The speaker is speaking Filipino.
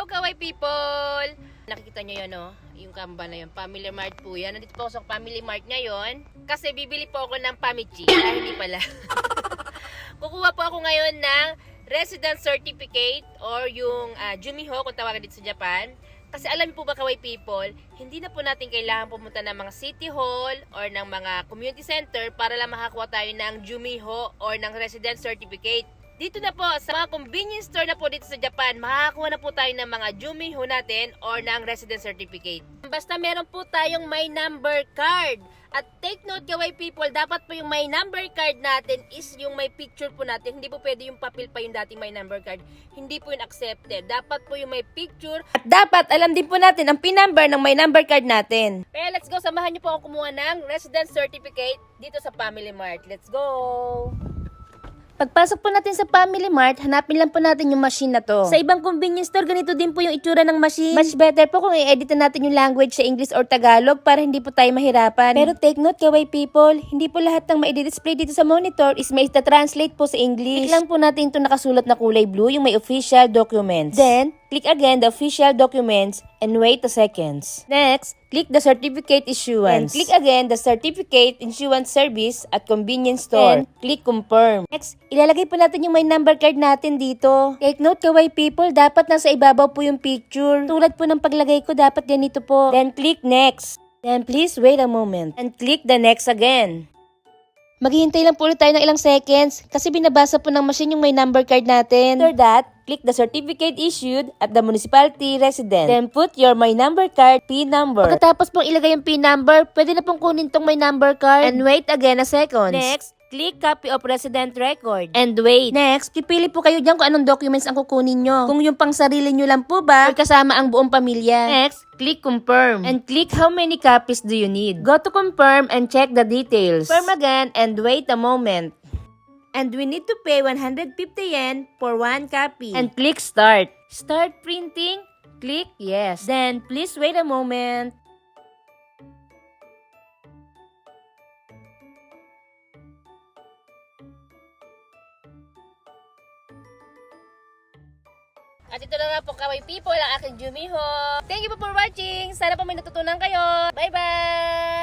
Kaway people! Nakikita nyo yun, no? Yung kamba na yun. Family Mart po yan. Nandito po ako sa Family Mart ngayon. Kasi bibili po ako ng Pamichi. Hindi pala. Kukuha po ako ngayon ng resident certificate or yung Jumiho kung tawagan dito sa Japan. Kasi alam po ba, Kaway people, hindi na po natin kailangan pumunta ng mga city hall or ng mga community center para lang makakuha tayo ng Jumiho or ng resident certificate. Dito na po, sa mga convenience store na po dito sa Japan, makakakuha na po tayo ng mga Jumiho natin or ng resident certificate. Basta meron po tayong may number card. At take note, Kaway people, dapat po yung may number card natin is yung may picture po natin. Hindi po pwede yung papel pa yung dating may number card. Hindi po yun accepted. Dapat po yung may picture. At dapat alam din po natin ang PIN number ng may number card natin. Kaya let's go, samahan niyo po ako kumuha ng resident certificate dito sa Family Mart. Let's go! Pagpasok po natin sa Family Mart, hanapin lang po natin yung machine na to. Sa ibang convenience store, ganito din po yung itsura ng machine. Much better po kung i-edit natin yung language sa English or Tagalog para hindi po tayo mahirapan. Pero take note, Kaway people, hindi po lahat ng ma-display dito sa monitor is may translate po sa English. Click lang po natin ito nakasulat na kulay blue, yung may official documents. Then, click again the official documents and wait a seconds. Next, click the certificate issuance. And click again the certificate issuance service at convenience store. And click confirm. Next, ilalagay po natin yung may number card natin dito. Take note, Kaway people, dapat nasa ibabaw po yung picture. Tulad po ng paglagay ko, dapat ganito po. Then click next. Then please wait a moment. And click the next again. Maghihintay lang po ulit tayo ng ilang seconds kasi binabasa po ng machine yung may number card natin. After that, click the certificate issued at the municipality resident. Then put your my number card PIN number. Pagkatapos pong ilagay yung PIN number, pwede na pong kunin tong my number card. And wait again a second. Next, click copy of resident record. And wait. Next, pipili po kayo dyan kung anong documents ang kukunin nyo. Kung yung pang sarili nyo lang po ba, or kasama ang buong pamilya. Next, click confirm. And click how many copies do you need. Go to confirm and check the details. Confirm again and wait a moment. And we need to pay 150 yen for one copy. And click start. Start printing. Click yes. Then please wait a moment. At ito na nga po, Kaway people, ang aking Jumiho. Thank you po for watching. Sana po may natutunan kayo. Bye-bye!